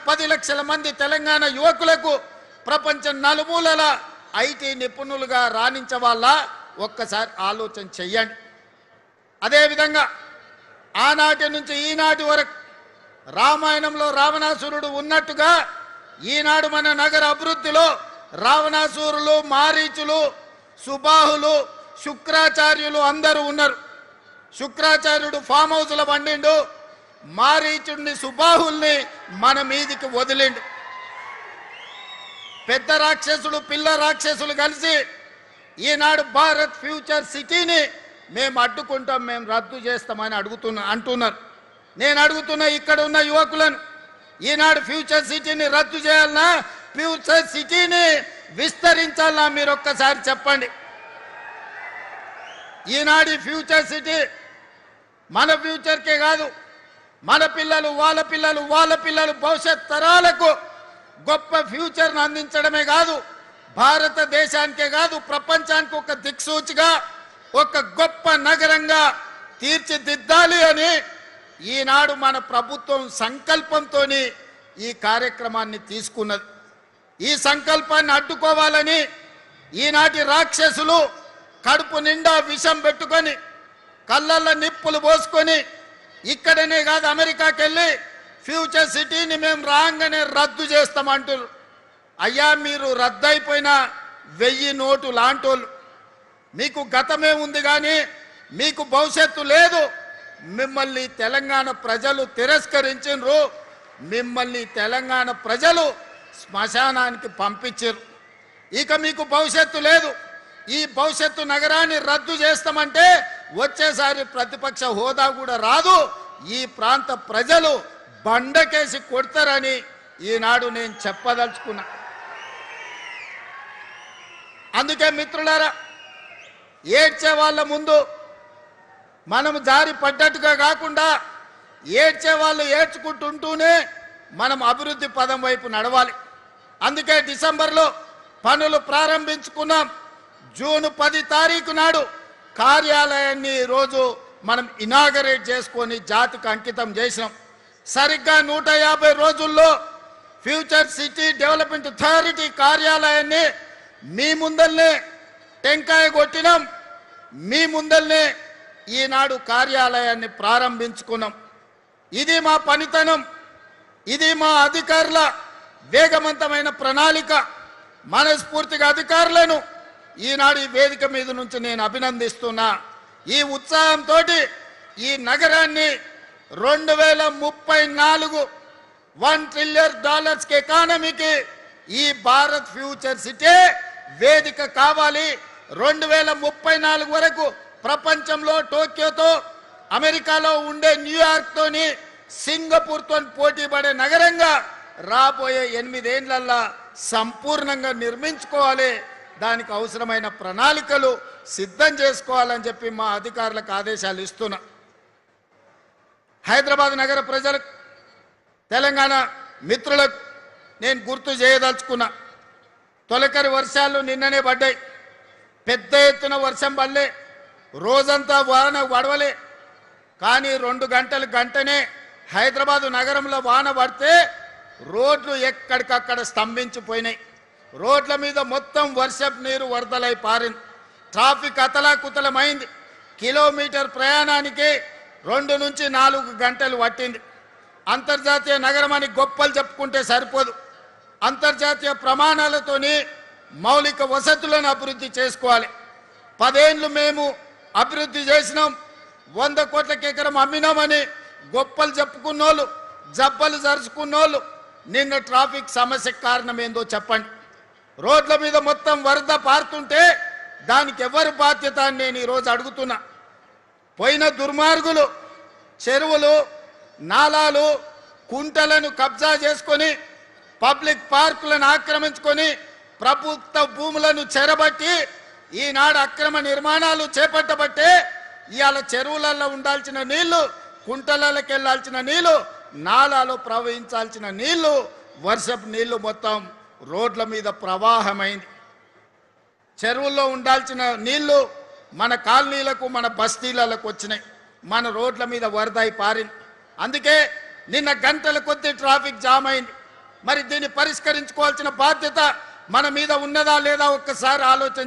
10 లక్షల మంది తెలంగాణ యువకులకు ప్రపంచం నలుమూలల ఐటీ నిపుణులుగా రాణించవాళ్ళ ఒక్కసారి ఆలోచన చెయ్యండి. అదేవిధంగా ఆనాటి నుంచి ఈనాటి వరకు రామాయణంలో రావణాసురుడు ఉన్నట్టుగా ఈనాడు మన నగర అభివృద్ధిలో రావణాసురులు, మారీచులు, సుబాహులు, శుక్రాచార్యులు అందరూ ఉన్నారు. శుక్రాచార్యుడు ఫామ్ హౌస్లో వండిండు, మారీచుడిని, సుబాహుల్ని మన మీదికి వదిలిండు. పెద్ద రాక్షసులు, పిల్ల రాక్షసులు కలిసి ఈనాడు భారత్ ఫ్యూచర్ సిటీని మేము అడ్డుకుంటాం, మేము రద్దు చేస్తామని అంటున్నారు. నేను అడుగుతున్నా ఇక్కడ ఉన్న యువకులను, ఈనాడు ఫ్యూచర్ సిటీని రద్దు చేయాలన్నా ఫ్యూచర్ సిటీని విస్తరించాలన్నా మీరు ఒక్కసారి చెప్పండి. ఈనాడు ఫ్యూచర్ సిటీ మన ఫ్యూచర్కే కాదు, మన పిల్లలు, వాళ్ళ పిల్లలు, వాళ్ళ పిల్లలు భవిష్యత్ తరాలకు గొప్ప ఫ్యూచర్ను అందించడమే కాదు, భారతదేశానికే కాదు ప్రపంచానికి ఒక దిక్సూచిగా ఒక గొప్ప నగరంగా తీర్చిదిద్దాలి అని ఈనాడు మన ప్రభుత్వం సంకల్పంతో ఈ కార్యక్రమాన్ని తీసుకున్నది. ఈ సంకల్పాన్ని అడ్డుకోవాలని ఈనాటి రాక్షసులు కడుపు నిండా విషం పెట్టుకొని కళ్ళల్లో నిప్పులు పోసుకొని ఇక్కడనే కాదు అమెరికాకి వెళ్ళి ఫ్యూచర్ సిటీని మేము రాగానే రద్దు చేస్తామంటారు. అయ్యా మీరు రద్దయిపోయిన 1000 నోటు లాంటోళ్ళు, మీకు గతమే ఉంది కానీ మీకు భవిష్యత్తు లేదు. మిమ్మల్ని తెలంగాణ ప్రజలు తిరస్కరించారు, మిమ్మల్ని తెలంగాణ ప్రజలు శ్మశానానికి పంపించారు. ఇక మీకు భవిష్యత్తు లేదు. ఈ భవిష్యత్తు నగరాన్ని రద్దు చేస్తామంటే వచ్చేసారి ప్రతిపక్ష హోదా కూడా రాదు, ఈ ప్రాంత ప్రజలు బండకేసి కొడతారని ఈనాడు నేను చెప్పదలుచుకున్నా. అందుకే మిత్రులారా, ఏడ్చే వాళ్ళ ముందు మనం జారి పడ్డట్టుగా కాకుండా ఏడ్చే వాళ్ళు ఏడ్చుకుంటుంటూనే మనం అభివృద్ధి పదం వైపు నడవాలి. అందుకే డిసెంబర్లో పనులు ప్రారంభించుకున్నాం. జూన్ 10 తారీఖు నాడు కార్యాలయాన్ని ఈరోజు మనం ఇనాగరేట్ చేసుకొని జాతికి అంకితం చేసినాం. సరిగ్గా 150 రోజుల్లో ఫ్యూచర్ సిటీ డెవలప్మెంట్ అథారిటీ కార్యాలయాన్ని మీ ముందల్నే టెంకాయ కొట్టినాం, మీ ముందల్నే ఈనాడు కార్యాలయాన్ని ప్రారంభించుకున్నాం. ఇది మా పనితనం, ఇది మా అధికారుల వేగవంతమైన ప్రణాళిక. మనస్ఫూర్తిగా అధికారులను ఈనాడు ఈ వేదిక మీద నుంచి నేను అభినందిస్తున్నా. ఈ ఉత్సాహంతో ఈ నగరాన్ని 2034 $1 ట్రిలియన్ ఎకానమీకి ఈ భారత్ ఫ్యూచర్ సిటీ వేదిక కావాలి. 2034 వరకు ప్రపంచంలో టోక్యోతో, అమెరికాలో ఉండే న్యూయార్క్తోని, సింగపూర్తో పోటీ పడే నగరంగా రాబోయే 8 ఏళ్లలో సంపూర్ణంగా నిర్మించుకోవాలి. దానికి అవసరమైన ప్రణాళికలు సిద్ధం చేసుకోవాలని చెప్పి మా అధికారులకు ఆదేశాలు ఇస్తున్నా. హైదరాబాద్ నగర ప్రజలకు, తెలంగాణ మిత్రులకు నేను గుర్తు చేయదలుచుకున్నా. తొలకరి వర్షాలు నిన్ననే పడ్డాయి, పెద్ద ఎత్తున వర్షం పడలే, రోజంతా వాన పడవలే. కానీ 2 గంటనే హైదరాబాదు నగరంలో వాన పడితే రోడ్లు ఎక్కడికక్కడ స్తంభించిపోయినాయి. రోడ్ల మీద మొత్తం వర్షపు నీరు వరదలై పారింది. ట్రాఫిక్ అతలాకుతలమైంది. కిలోమీటర్ ప్రయాణానికి 2 నుంచి 4 గంటలు పట్టింది. అంతర్జాతీయ నగరం అని గొప్పలు చెప్పుకుంటే సరిపోదు. అంతర్జాతీయ ప్రమాణాలతోని మౌలిక వసతులను అభివృద్ధి చేసుకోవాలి. 10 ఏళ్ళు మేము అభివృద్ధి చేసినాం, 100 కోట్లకి ఎకరం అమ్మినామని గొప్పలు చెప్పుకున్నోళ్ళు, జబ్బలు జరుచుకున్నోళ్ళు నిన్న ట్రాఫిక్ సమస్యకు కారణం ఏందో చెప్పండి. రోడ్ల మీద మొత్తం వరద పారుతుంటే దానికి ఎవరు బాధ్యత అని నేను ఈరోజు అడుగుతున్నా. పోయిన దుర్మార్గులు చెరువులు, నాలాలు, కుంటలను కబ్జా చేసుకొని, పబ్లిక్ పార్కులను ఆక్రమించుకొని, ప్రభుత్వ భూములను చెరబట్టి ఈనాడు అక్రమ నిర్మాణాలు చేపట్టబట్టే ఇవాళ చెరువులలో ఉండాల్సిన నీళ్లు, కుంటలకి వెళ్లాల్సిన నీళ్లు, నాలాలో ప్రవహించాల్సిన నీళ్లు, వర్షపు నీళ్లు మొత్తం రోడ్ల మీద ప్రవాహమైంది. చెరువుల్లో ఉండాల్సిన నీళ్లు మన కాలనీలకు, మన బస్తీలకు వచ్చినాయి. మన రోడ్ల మీద వరదై పారింది. అందుకే నిన్న గంటల కొద్దీ ట్రాఫిక్ జామ్ అయింది. మరి దీన్ని పరిష్కరించుకోవాల్సిన బాధ్యత మన మీద ఉన్నదా లేదా ఒక్కసారి ఆలోచన